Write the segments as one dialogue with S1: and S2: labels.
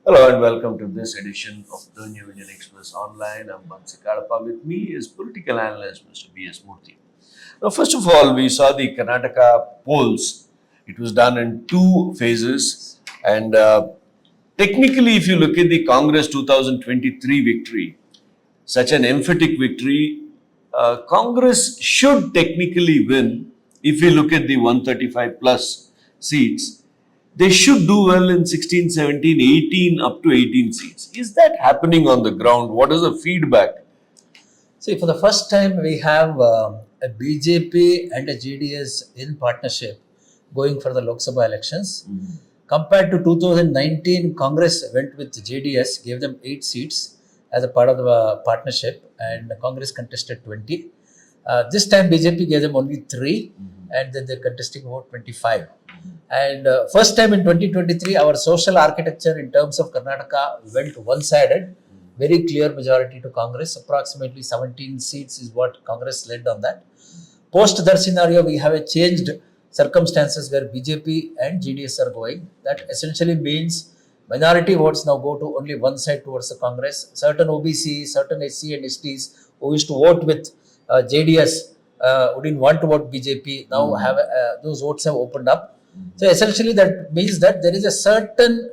S1: Hello and welcome to this edition of the New Indian Express Online. I'm Murthy. With me is political analyst Mr. B.S. Murthy. Now, first of all, we saw the Karnataka polls. It was done in two phases, and technically, if you look at the Congress 2023 victory, such an emphatic victory, Congress should technically win if you look at the 135 plus seats. They should do well in 16, 17, 18, up to 18 seats. Is that happening on the ground? What is the feedback?
S2: See, for the first time, we have a BJP and a JDS in partnership going for the Lok Sabha elections. Compared to 2019, Congress went with JDS, gave them 8 seats as a part of the partnership, and Congress contested 20. This time, BJP gave them only 3, and then they're contesting about 25. And first time in 2023, our social architecture in terms of Karnataka went one-sided. Very clear majority to Congress. Approximately 17 seats is what Congress led on that. Post that scenario, we have a changed circumstances where BJP and GDS are going. That essentially means minority votes now go to only one side towards the Congress. Certain OBC, certain SC and STs who used to vote with JDS who didn't want to vote BJP now have those votes have opened up. So essentially that means that there is a certain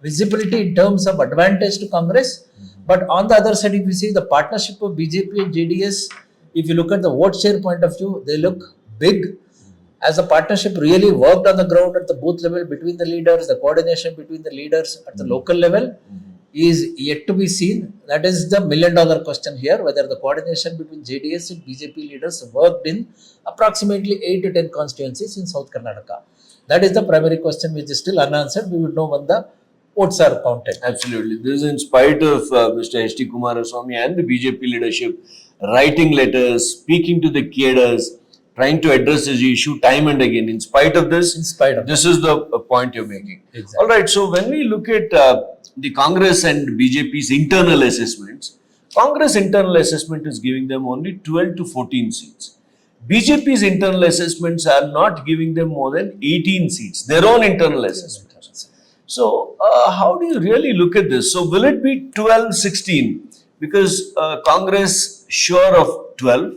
S2: visibility in terms of advantage to Congress. But on the other side, if you see the partnership of BJP and JDS, if you look at the vote share point of view, they look big. As a partnership really worked on the ground at the booth level between the leaders, the coordination between the leaders at the local level is yet to be seen. That is the million-dollar question here, whether the coordination between JDS and BJP leaders worked in approximately 8 to 10 constituencies in South Karnataka. That is the primary question which is still unanswered. We would know when the votes are counted.
S1: Absolutely. This is in spite of Mr. H.D. Kumaraswamy and the BJP leadership writing letters, speaking to the cadres, trying to address this issue time and again. In spite of this, this is the point you're making.
S2: Exactly.
S1: All right. So when we look at the Congress and BJP's internal assessments, Congress internal assessment is giving them only 12 to 14 seats. BJP's internal assessments are not giving them more than 18 seats, their own internal assessments. So, how do you really look at this? So, will it be 12, 16? Because Congress sure of 12.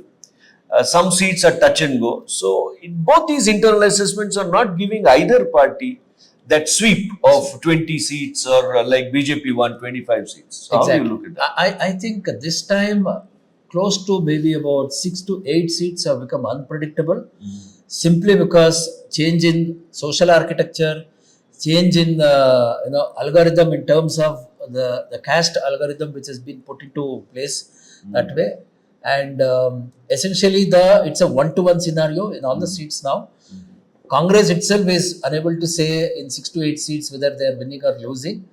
S1: Some seats are touch and go. So, both these internal assessments are not giving either party that sweep of 20 seats or like BJP won 25 seats. So
S2: Exactly.
S1: How do you look at that?
S2: I think this time close to maybe about 6 to 8 seats have become unpredictable simply because change in social architecture, change in algorithm in terms of the caste algorithm which has been put into place that way. And essentially it's a 1-to-1 scenario in all the seats now. Congress itself is unable to say in 6 to 8 seats whether they are winning or losing.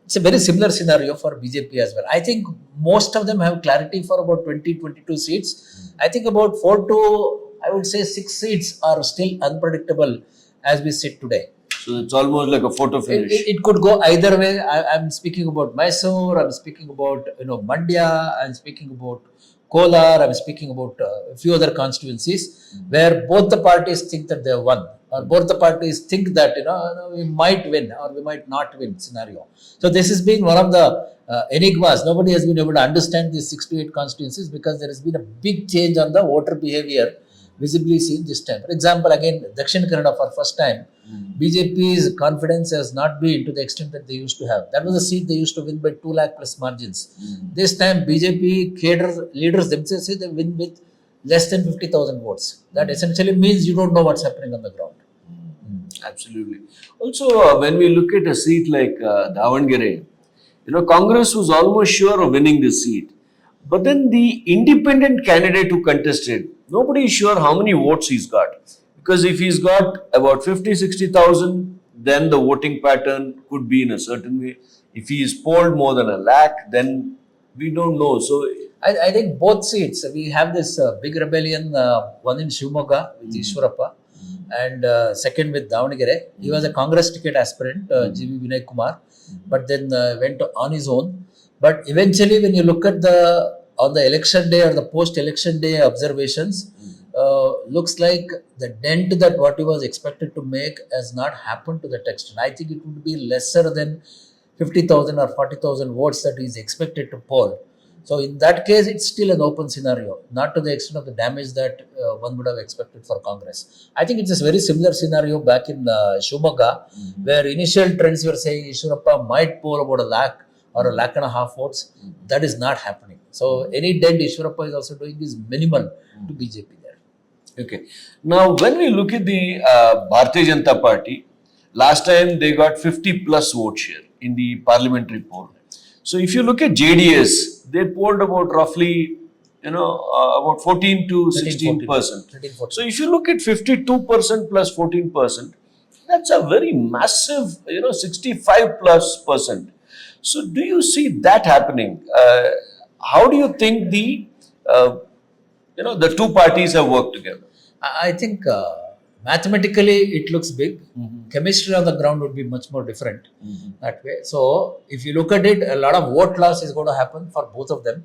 S2: It's a very similar scenario for BJP as well. I think most of them have clarity for about 20, 22 seats. I think about 4 to, I would say 6 seats are still unpredictable as we sit today.
S1: So it's almost like a photo finish.
S2: It could go either way. I'm speaking about Mysore, I'm speaking about Mandya, I'm speaking about Kolar, I'm speaking about a few other constituencies where both the parties think that they have won, or both the parties think that we might win or we might not win scenario. So this has been one of the enigmas. Nobody has been able to understand these 6 to 8 constituencies because there has been a big change on the voter behavior visibly seen this time. For example, again, Dakshin Kannada for first time, BJP's confidence has not been to the extent that they used to have. That was a seat they used to win by 2 lakh plus margins. This time, BJP leaders themselves say they win with less than 50,000 votes. That essentially means you don't know what's happening on the ground.
S1: Absolutely. Also, when we look at a seat like Davangere, Congress was almost sure of winning this seat. But then the independent candidate who contested, nobody is sure how many votes he's got. Because if he's got about 50, 60,000, then the voting pattern could be in a certain way. If he is polled more than 1 lakh, then we don't know. So
S2: I think both seats, we have this big rebellion, one in Shivamogga with Ishwarappa and second with Davangere. He was a Congress ticket aspirant, G.V. Vinay Kumar, but then went on his own. But eventually, when you look at on the election day or the post-election day observations, looks like the dent that what he was expected to make has not happened to that extent. I think it would be lesser than 50,000 or 40,000 votes that he is expected to poll. So in that case, it's still an open scenario, not to the extent of the damage that one would have expected for Congress. I think it's a very similar scenario back in Shumaga, where initial trends were saying Ishwarappa might poll about a lakh or a lakh and a half votes. That is not happening. So any dent Ishwarappa is also doing is minimal to BJP there.
S1: Okay. Now, when we look at the Bharatiya Janata Party, last time they got 50 plus vote share in the parliamentary poll. So, if you look at JDS, they polled about roughly, about 14 to 16%.
S2: 13, 14.
S1: So, if you look at 52% plus 14%, that's a very massive, 65 plus percent. So, do you see that happening? How do you think the two parties have worked together?
S2: I think mathematically it looks big. Chemistry on the ground would be much more different that way. So if you look at it, a lot of vote loss is going to happen for both of them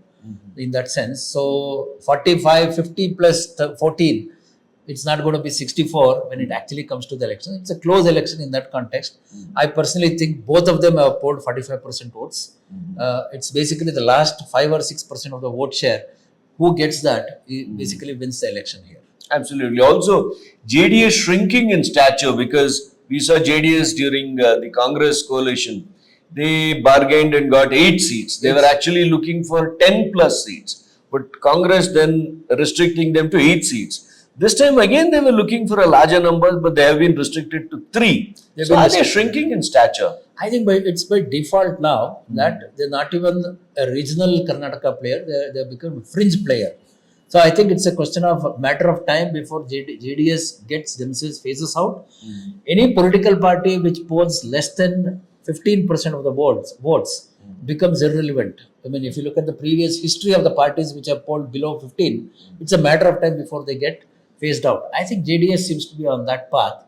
S2: in that sense. So 45, 50 plus 14, it's not going to be 64 when it actually comes to the election. It's a close election in that context. I personally think both of them have polled 45% votes. It's basically the last 5 or 6% of the vote share. Who gets that basically wins the election here.
S1: Absolutely. Also, JDS shrinking in stature because we saw JDS during the Congress coalition. They bargained and got 8 seats. They were actually looking for 10 plus seats. But Congress then restricting them to 8 seats. This time again they were looking for a larger number, but they have been restricted to 3. So are they shrinking in stature?
S2: I think it's by default now that they're not even a regional Karnataka player. They've become a fringe player. So I think it's a question of matter of time before JDS gets themselves phases out. Any political party which polls less than 15% of the votes becomes irrelevant. I mean, if you look at the previous history of the parties which have polled below 15, it's a matter of time before they get phased out. I think JDS seems to be on that path.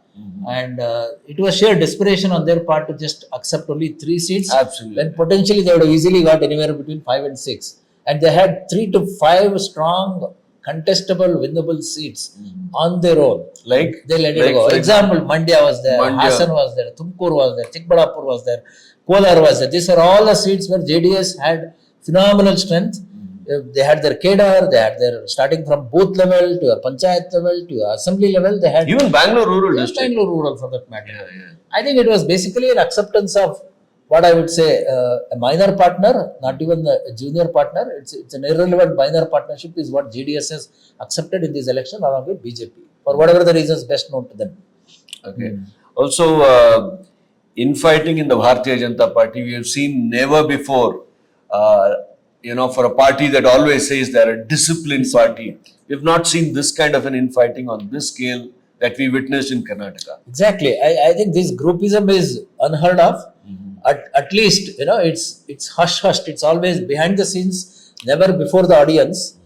S2: And it was sheer desperation on their part to just accept only 3 seats.
S1: Absolutely.
S2: When potentially they would have easily got anywhere between 5 and 6. And they had 3 to 5 strong, contestable, winnable seats on their own.
S1: Like
S2: they let it go. For example, Mandya was there, Hassan was there, Tumkur was there, Chikballapur was there, Kolar was there. These are all the seats where JDS had phenomenal strength. They had their cadre, they had their starting from booth level to a panchayat level to a assembly level. They had
S1: even Bangalore rural district.
S2: Bangalore rural for that matter. I think it was basically an acceptance of what I would say a minor partner, not even a junior partner. It's an irrelevant minor partnership is what JDS has accepted in this election along with BJP for whatever the reasons best known to them.
S1: Okay. Also, infighting in the Bharatiya Janata Party, we have seen never before. For a party that always says they're a disciplined party, we've not seen this kind of an infighting on this scale that we witnessed in Karnataka.
S2: Exactly. I think this groupism is unheard of. At least, it's hush-hushed. It's always behind the scenes, never before the audience.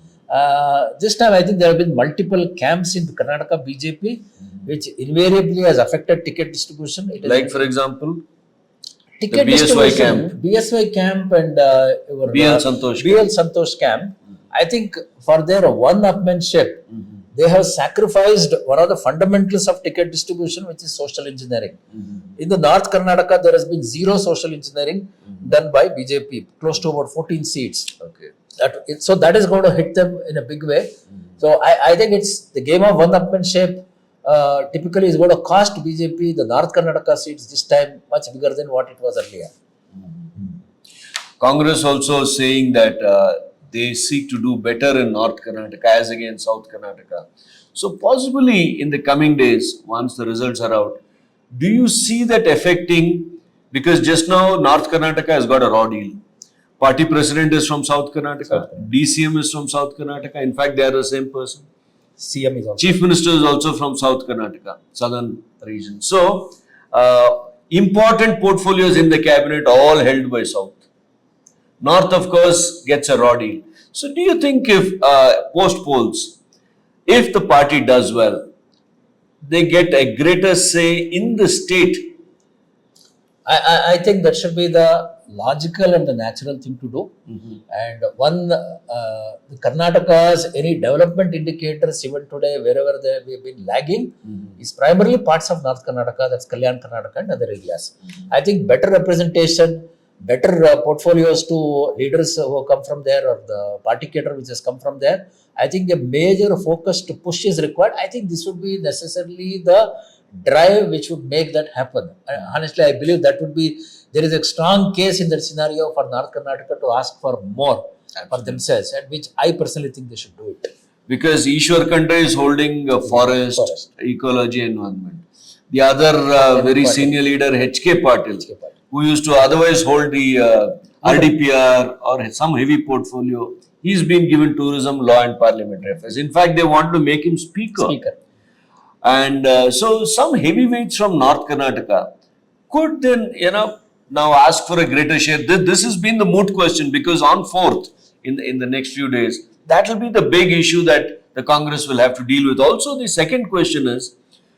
S2: This time, I think there have been multiple camps in Karnataka BJP, which invariably has affected ticket distribution.
S1: For example?
S2: Ticket
S1: the BSY camp.
S2: BSY camp and
S1: BL
S2: Santosh camp. I think for their one-upmanship, they have sacrificed one of the fundamentals of ticket distribution, which is social engineering. In the North Karnataka, there has been zero social engineering done by BJP, close to about 14 seats.
S1: Okay.
S2: So that is going to hit them in a big way. So I think it's the game of one-upmanship. Typically is going to cost BJP the North Karnataka seats this time much bigger than what it was earlier.
S1: Congress also saying that they seek to do better in North Karnataka as against South Karnataka. So possibly in the coming days, once the results are out, do you see that affecting, because just now North Karnataka has got a raw deal. Party president is from South Karnataka, DCM is from South Karnataka, in fact they are the same person.
S2: CM is also.
S1: Chief Minister is also from South Karnataka, southern region. So, important portfolios in the cabinet all held by South. North, of course, gets a raw deal. So, do you think if post polls, if the party does well, they get a greater say in the state?
S2: I think that should be the logical and the natural thing to do. And Karnataka's any development indicators even today, wherever we've been lagging, is primarily parts of North Karnataka, that's Kalyan Karnataka and other areas. I think better representation, better portfolios to leaders who come from there, or the party cadre which has come from there. I think a major focus to push is required. I think this would be necessarily the drive which would make that happen. Honestly, I believe that would be, there is a strong case in that scenario for North Karnataka to ask for more for themselves, and which I personally think they should do it.
S1: Because Ishwar Khanda is holding forest, ecology, environment. The other very senior leader, H.K. Patil, who used to otherwise hold the RDPR or some heavy portfolio, he's been given tourism, law and parliamentary affairs. In fact, they want to make him speaker. And so some heavyweights from North Karnataka could then, now ask for a greater share. This has been the moot question, because on 4th, in the next few days, that will be the big issue that the Congress will have to deal with. Also, the second question is,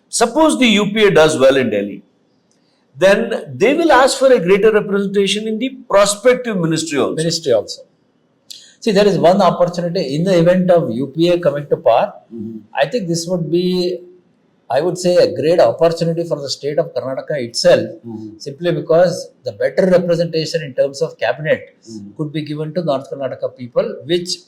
S1: suppose the UPA does well in Delhi, then they will ask for a greater representation in the prospective ministry also.
S2: See, there is one opportunity in the event of UPA coming to power. I think this would be, I would say, a great opportunity for the state of Karnataka itself, simply because the better representation in terms of cabinet could be given to North Karnataka people, which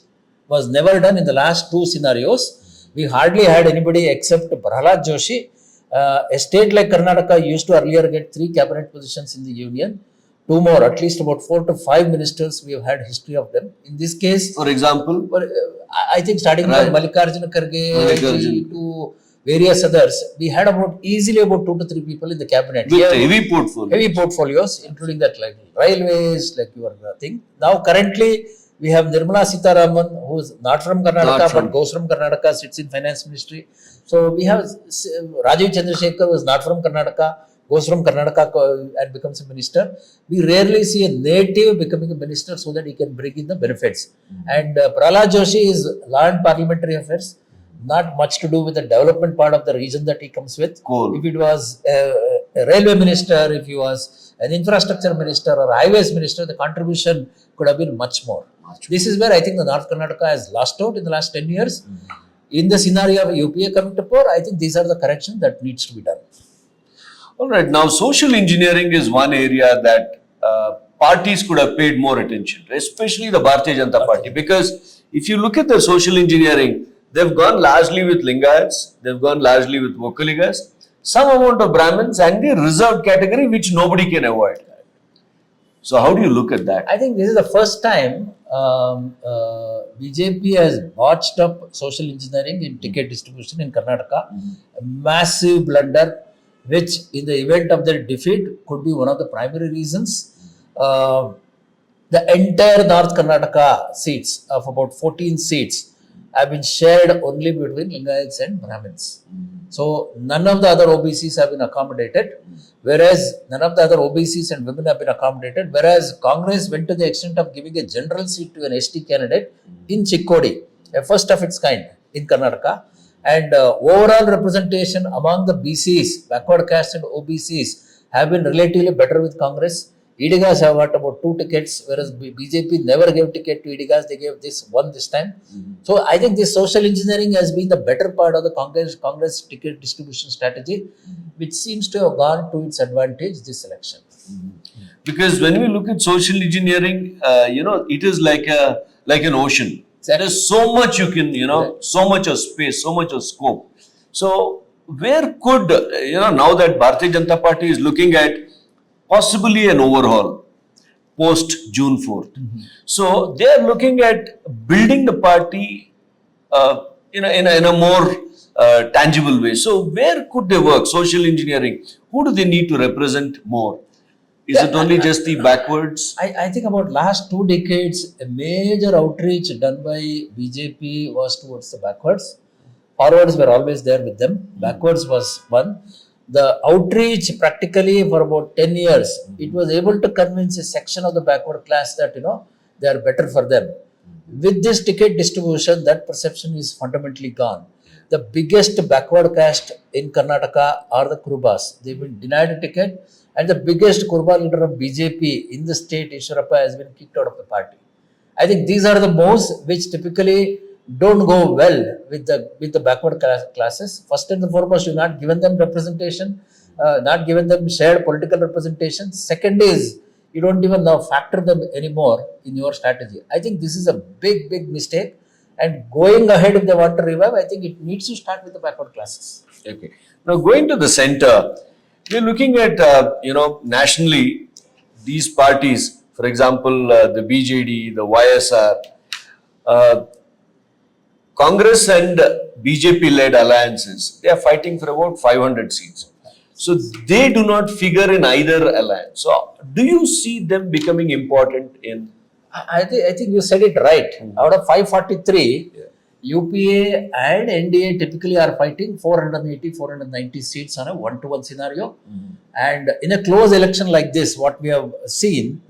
S2: was never done in the last two scenarios. We hardly had anybody except Prahlad Joshi. A state like Karnataka used to earlier get 3 cabinet positions in the union. 2 more, at least about 4 to 5 ministers, we have had history of them. In this case,
S1: for example,
S2: I think starting from Mallikarjuna Kharge to various others, we had easily about 2 to 3 people in the cabinet.
S1: With heavy
S2: portfolios, including that like railways, like your thing. Now currently, we have Nirmala Sitharaman, who is not from Karnataka, but goes from Karnataka, sits in finance ministry. So we have Rajiv Chandrasekhar, who is not from Karnataka, goes from Karnataka and becomes a minister. We rarely see a native becoming a minister so that he can bring in the benefits. And Prahlad Joshi is law and parliamentary affairs, not much to do with the development part of the region that he comes with.
S1: Cool.
S2: If it was a railway minister, if he was an infrastructure minister or highways minister, the contribution could have been much more. This is where I think the North Karnataka has lost out in the last 10 years. In the scenario of UPA coming to power, I think these are the corrections that needs to be done.
S1: All right. Now, social engineering is one area that parties could have paid more attention to, especially the Bharatiya Janata Party. Because if you look at the social engineering, they've gone largely with Lingayats, they've gone largely with Vokaligas, some amount of Brahmins, and the reserved category which nobody can avoid. So how do you look at that?
S2: I think this is the first time BJP has botched up social engineering in ticket distribution in Karnataka. A massive blunder, which in the event of their defeat could be one of the primary reasons. The entire North Karnataka seats of about 14 seats have been shared only between Lingayats and Brahmins. So none of the other OBCs have been accommodated, whereas none of the other OBCs and women have been accommodated, whereas Congress went to the extent of giving a general seat to an ST candidate in Chikkodi, a first of its kind in Karnataka. And overall representation among the BCs, backward caste and OBCs, have been relatively better with Congress. Idigas have got about 2 tickets, whereas BJP never gave ticket to Idigas. They gave one this time. So I think this social engineering has been the better part of the Congress ticket distribution strategy, which seems to have gone to its advantage this election.
S1: Because when we look at social engineering, it is like an ocean. There is so much you can, so much of space, so much of scope. So where could, now that Bharatiya Janata Party is looking at possibly an overhaul post June 4th. So they are looking at building the party in a more tangible way. So where could they work? Social engineering. Who do they need to represent more? Is it only just the backwards?
S2: I think about last 2 decades, a major outreach done by BJP was towards the backwards. Forwards were always there with them. Backwards was one. The outreach practically for about 10 years, it was able to convince a section of the backward class that, they are better for them. With this ticket distribution, that perception is fundamentally gone. The biggest backward caste in Karnataka are the Kurubas. They've been denied a ticket, and the biggest Kuruba leader of BJP in the state, Ishwarappa, has been kicked out of the party. I think these are the moves which typically don't go well with the backward classes. First and foremost, you're not given them representation, not given them shared political representation. Second is, you don't even now factor them anymore in your strategy. I think this is a big mistake. And going ahead, if they want to revive, I think it needs to start with the backward classes.
S1: Okay. Now going to the center, we're looking at nationally these parties. For example, the BJD, the YSR, uh, Congress and BJP-led alliances. They are fighting for about 500 seats. So they do not figure in either alliance. So do you see them becoming important in?
S2: I think you said it right. Out of 543, UPA and NDA typically are fighting 480, 490 seats on a one-to-one scenario. And in a close election like this, what we have seen,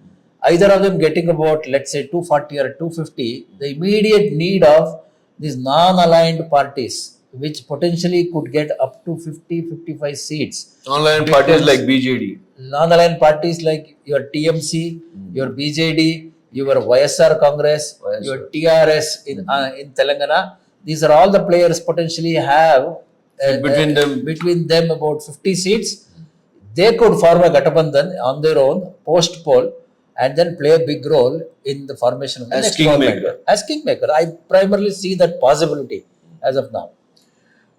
S2: either of them getting about, let's say, 240 or 250, the immediate need of these non-aligned parties, which potentially could get up to 50, 55 seats.
S1: Online parties like BJD.
S2: Non-aligned parties like your TMC, your BJD, your YSR Congress, your TRS in Telangana. These are all the players potentially have between them about 50 seats. They could form a Gatabandhan on their own post poll and then play a big role in the formation of the next government. As kingmaker, I primarily see that possibility as of now.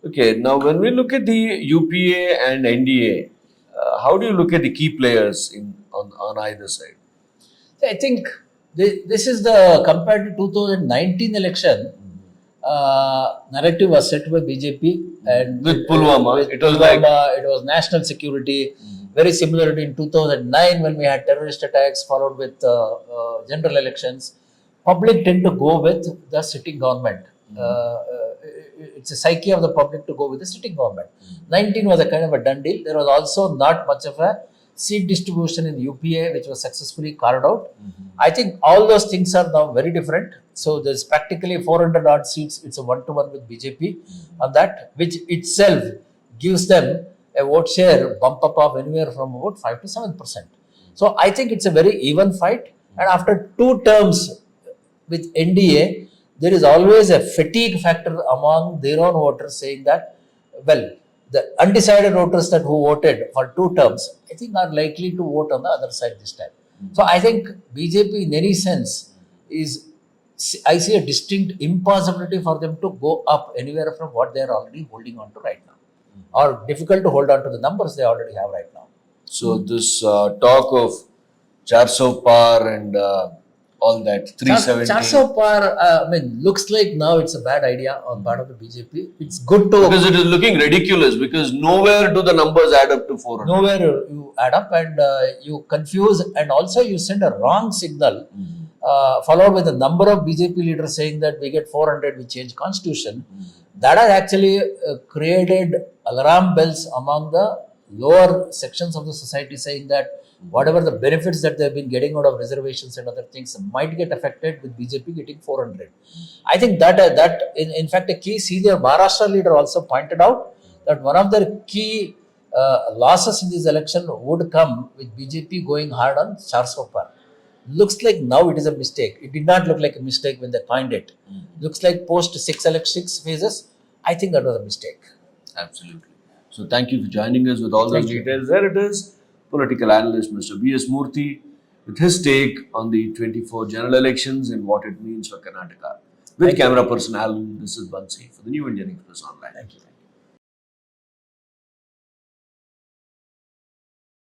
S1: Okay, now when we look at the UPA and NDA, how do you look at the key players on either side?
S2: I think this is the, compared to 2019 election, narrative was set by BJP and
S1: with Pulwama,
S2: it was national security, very similar to in 2009 when we had terrorist attacks followed with general elections. Public tend to go with the sitting government. It's a psyche of the public to go with the sitting government. 19 was a kind of a done deal. There was also not much of a seat distribution in UPA, which was successfully carved out. I think all those things are now very different. So there's practically 400 odd seats. It's a one-to-one with BJP on that, which itself gives them a vote share bump up of anywhere from about 5 to 7%. So I think it's a very even fight. And after 2 terms with NDA, there is always a fatigue factor among their own voters saying that, well, the undecided voters that who voted for 2 terms, I think are likely to vote on the other side this time. So I think BJP in any sense is, I see a distinct impossibility for them to go up anywhere from what they are already holding on to right now. Or difficult to hold on to the numbers they already have right now.
S1: So this talk of 400 par and all that, 370.
S2: 400 par, looks like now it's a bad idea on part of the BJP. It's good to...
S1: Because it is looking ridiculous, because nowhere do the numbers add up to 400.
S2: Nowhere you add up and you confuse, and also you send a wrong signal, followed with a number of BJP leaders saying that we get 400, we change constitution. That has actually created alarm bells among the lower sections of the society saying that whatever the benefits that they've been getting out of reservations and other things might get affected with BJP getting 400. I think that in fact, a key senior Maharashtra leader also pointed out that one of their key losses in this election would come with BJP going hard on 400 par. Looks like now it is a mistake. It did not look like a mistake when they coined it. Looks like post 6 phases, I think that was a mistake.
S1: Absolutely. So thank you for joining us with all those details. There it is. Political analyst Mr. B.S. Murthy with his take on the 24 general elections and what it means for Karnataka. With camera person Alan, this is Bansi for the New Indian Express Online.
S2: Thank you.